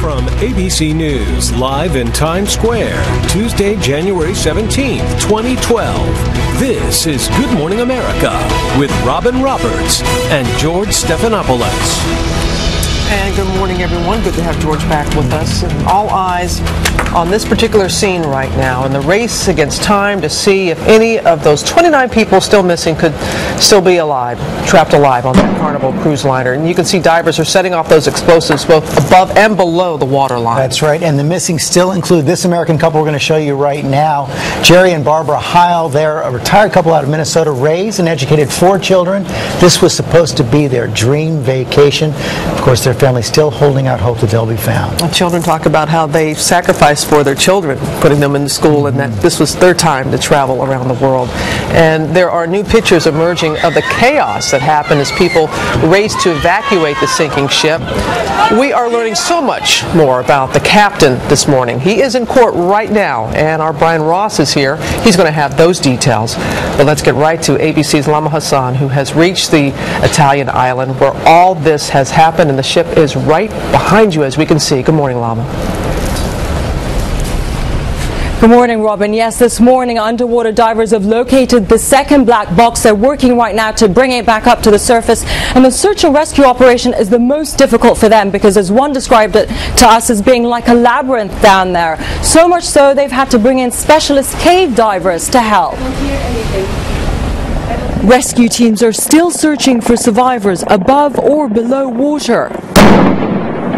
From ABC News, live in Times Square, Tuesday, January 17th, 2012. This is Good Morning America with Robin Roberts and George Stephanopoulos. And good morning, everyone. Good to have George back with us. And all eyes on this particular scene right now in the race against time to see if any of those 29 people still missing could still be alive, trapped alive on that Carnival cruise liner. And you can see divers are setting off those explosives both above and below the waterline. That's right. And the missing still include this American couple we're going to show you right now. Jerry and Barbara Heil. They're a retired couple out of Minnesota, raised and educated 4 children. This was supposed to be their dream vacation. Of course, their family still holding out hope that they'll be found. The children talk about how they sacrificed for their children, putting them in school, and that this was their time to travel around the world. And there are new pictures emerging of the chaos that happened as people raced to evacuate the sinking ship. We are learning so much more about the captain this morning. He is in court right now, and our Brian Ross is here. He's going to have those details. But let's get right to ABC's Lama Hassan, who has reached the Italian island where all this has happened, and the ship is right behind you, as we can see. Good morning, Lama. Good morning, Robin. Yes, this morning underwater divers have located the second black box. They're working right now to bring it back up to the surface, and the search and rescue operation is the most difficult for them because, as one described it to us, as being like a labyrinth down there. So much so they've had to bring in specialist cave divers to help. Rescue teams are still searching for survivors above or below water,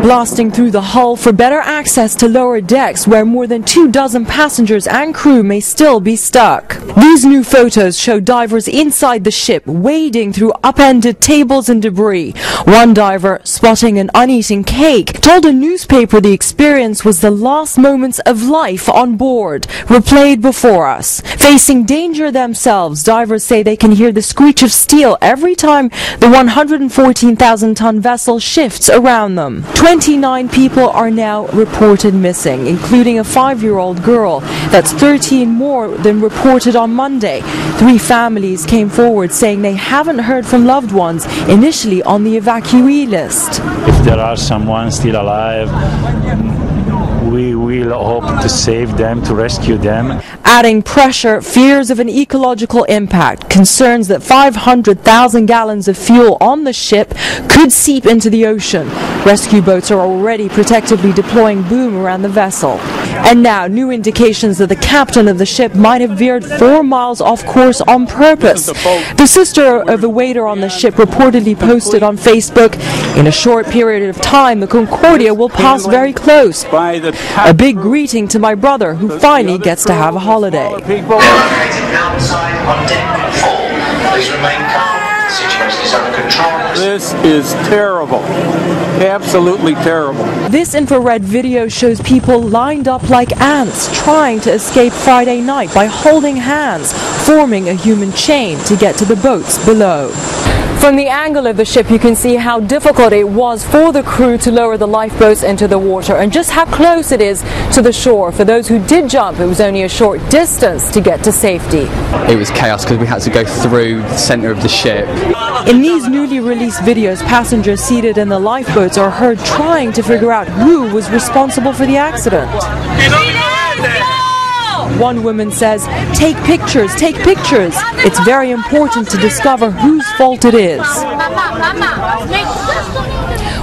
blasting through the hull for better access to lower decks where more than 24 passengers and crew may still be stuck. These new photos show divers inside the ship wading through upended tables and debris. One diver, spotting an uneaten cake, told a newspaper the experience was the last moments of life on board, replayed before us. Facing danger themselves, divers say they can hear the screech of steel every time the 114,000-ton vessel shifts around them. 29 people are now reported missing, including a 5-year-old girl. That's 13 more than reported on Monday. 3 families came forward saying they haven't heard from loved ones initially on the evacuee list. If there are someone still alive, we will hope to save them, to rescue them. Adding pressure, fears of an ecological impact, concerns that 500,000 gallons of fuel on the ship could seep into the ocean. Rescue boats are already protectively deploying boom around the vessel. And now, new indications that the captain of the ship might have veered 4 miles off course on purpose. The sister of the waiter on the ship reportedly posted on Facebook, "In a short period of time, the Concordia will pass very close. A big greeting to my brother, who finally gets to have a holiday." Outside on deck 4. Please remain calm. The situation is under control. This is terrible. Absolutely terrible. This infrared video shows people lined up like ants trying to escape Friday night by holding hands, forming a human chain to get to the boats below. From the angle of the ship, you can see how difficult it was for the crew to lower the lifeboats into the water, and just how close it is to the shore. For those who did jump, it was only a short distance to get to safety. It was chaos because we had to go through the center of the ship. In these newly released videos, passengers seated in the lifeboats are heard trying to figure out who was responsible for the accident. One woman says, "Take pictures, take pictures. It's very important to discover whose fault it is."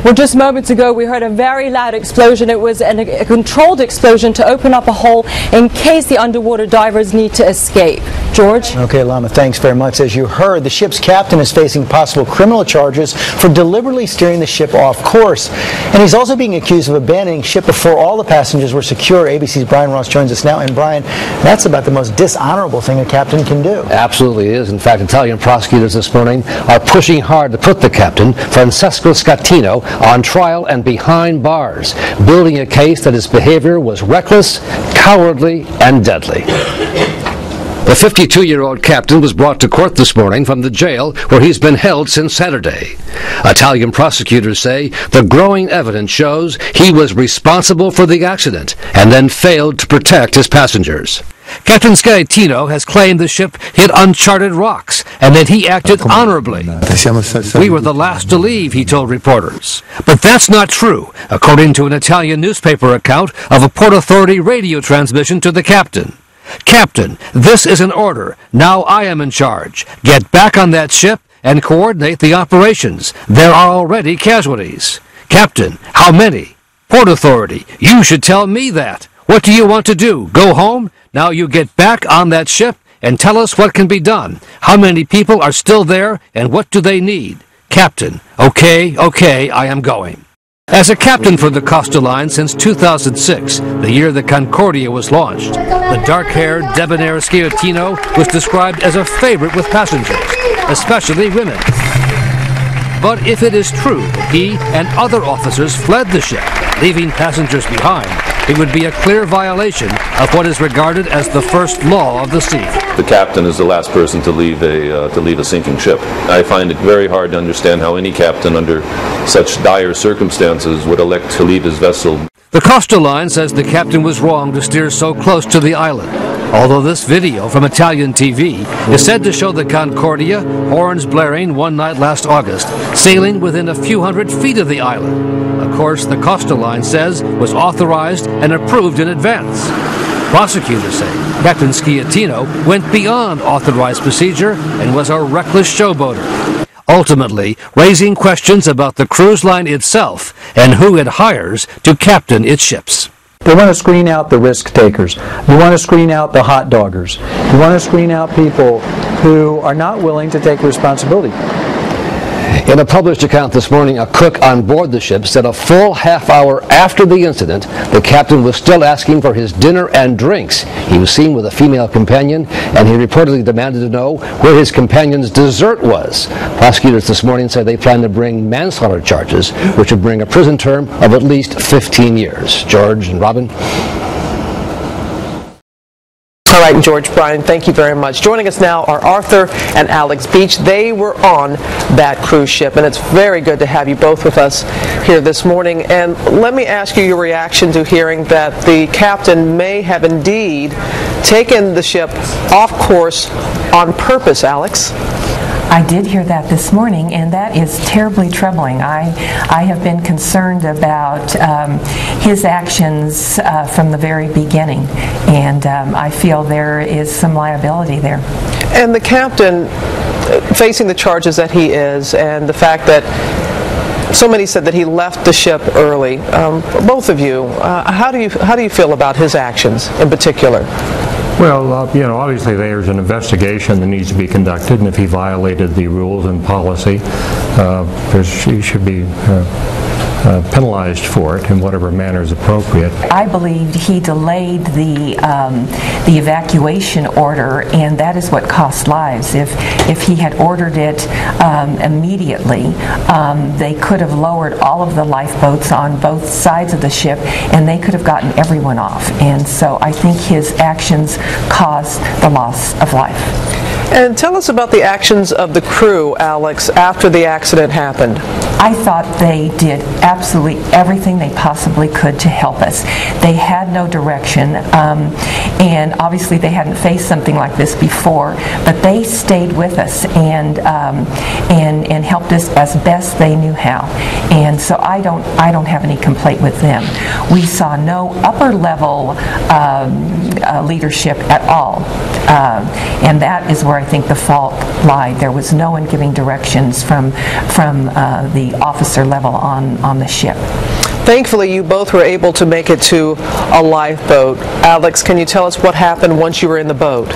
Well, just moments ago, we heard a very loud explosion. It was a controlled explosion to open up a hole in case the underwater divers need to escape. George? Okay, Lama, thanks very much. As you heard, the ship's captain is facing possible criminal charges for deliberately steering the ship off course. And he's also being accused of abandoning ship before all the passengers were secure. ABC's Brian Ross joins us now. And Brian, that's about the most dishonorable thing a captain can do. Absolutely is. In fact, Italian prosecutors this morning are pushing hard to put the captain, Francesco Scattino, on trial and behind bars, building a case that his behavior was reckless, cowardly, and deadly. The 52-year-old captain was brought to court this morning from the jail where he's been held since Saturday. Italian prosecutors say the growing evidence shows he was responsible for the accident and then failed to protect his passengers. Captain Scaitino has claimed the ship hit uncharted rocks and that he acted honorably. We were the last to leave, he told reporters. But that's not true, according to an Italian newspaper account of a Port Authority radio transmission to the captain. Captain, this is an order. Now I am in charge. Get back on that ship and coordinate the operations. There are already casualties. Captain, how many? Port Authority, you should tell me that. What do you want to do? Go home? Now you get back on that ship and tell us what can be done. How many people are still there and what do they need? Captain, okay, I am going. As a captain for the Costa Line since 2006, the year the Concordia was launched, the dark-haired, debonair Scaitino was described as a favorite with passengers, especially women. But if it is true that he and other officers fled the ship, leaving passengers behind, it would be a clear violation of what is regarded as the first law of the sea. The captain is the last person to leave a sinking ship. I find it very hard to understand how any captain under such dire circumstances would elect to leave his vessel. The Costa Line says the captain was wrong to steer so close to the island, although this video from Italian TV is said to show the Concordia, horns blaring one night last August, sailing within a few hundred feet of the island. A course the Costa Line says was authorized and approved in advance. Prosecutors say Captain Scaitino went beyond authorized procedure and was a reckless showboater, ultimately raising questions about the cruise line itself and who it hires to captain its ships. They want to screen out the risk takers. You want to screen out the hot doggers. You want to screen out people who are not willing to take responsibility. In a published account this morning, a cook on board the ship said a full half hour after the incident, the captain was still asking for his dinner and drinks. He was seen with a female companion, and he reportedly demanded to know where his companion's dessert was. Prosecutors this morning said they plan to bring manslaughter charges, which would bring a prison term of at least 15 years. George and Robin. All right, George, Brian, thank you very much. Joining us now are Arthur and Alex Beach. They were on that cruise ship, and it's very good to have you both with us here this morning. And let me ask you your reaction to hearing that the captain may have indeed taken the ship off course on purpose, Alex. I did hear that this morning, and that is terribly troubling. I have been concerned about his actions from the very beginning, and I feel there is some liability there. And the captain, facing the charges that he is, and the fact that so many said that he left the ship early, both of you, how do you feel about his actions in particular? Well, obviously there's an investigation that needs to be conducted, and if he violated the rules and policy, he should be penalized for it in whatever manner is appropriate. I believed he delayed the evacuation order, and that is what cost lives. If he had ordered it immediately, they could have lowered all of the lifeboats on both sides of the ship, and they could have gotten everyone off. And so I think his actions caused the loss of life. And tell us about the actions of the crew, Alex, after the accident happened. I thought they did absolutely everything they possibly could to help us. They had no direction, and obviously they hadn't faced something like this before, but they stayed with us and helped us as best they knew how. And so I don't have any complaint with them. We saw no upper level leadership at all, and that is where I think the fault lied. There was no one giving directions from the officer level on the ship. Thankfully, you both were able to make it to a lifeboat. Alex, can you tell us what happened once you were in the boat?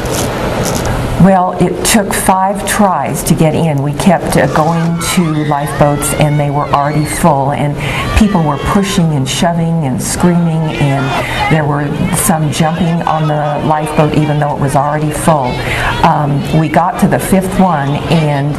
Well, it took 5 tries to get in. We kept going to lifeboats, and they were already full, and people were pushing and shoving and screaming, and there were some jumping on the lifeboat even though it was already full. We got to the 5th one, and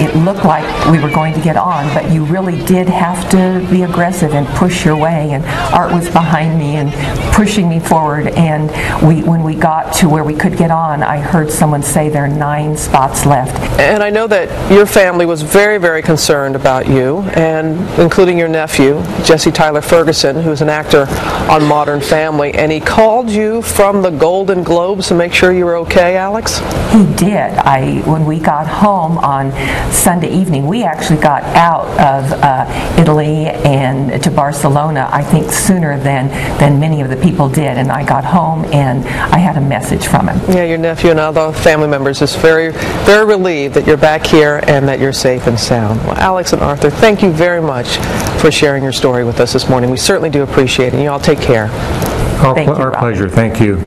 it looked like we were going to get on, but you really did have to be aggressive and push your way, and Art was behind me and pushing me forward, and when we got to where we could get on, I heard someone someone say there are 9 spots left. And I know that your family was very, very concerned about you, and including your nephew, Jesse Tyler Ferguson, who's an actor on Modern Family, and he called you from the Golden Globes to make sure you were okay, Alex? He did. When we got home on Sunday evening, we actually got out of Italy and to Barcelona, I think, sooner than many of the people did, and I got home and I had a message from him. Yeah, your nephew and other family members is very, very relieved that you're back here and that you're safe and sound. Well, Alex and Arthur, thank you very much for sharing your story with us this morning. We certainly do appreciate it. You all take care. Our pleasure. Thank you.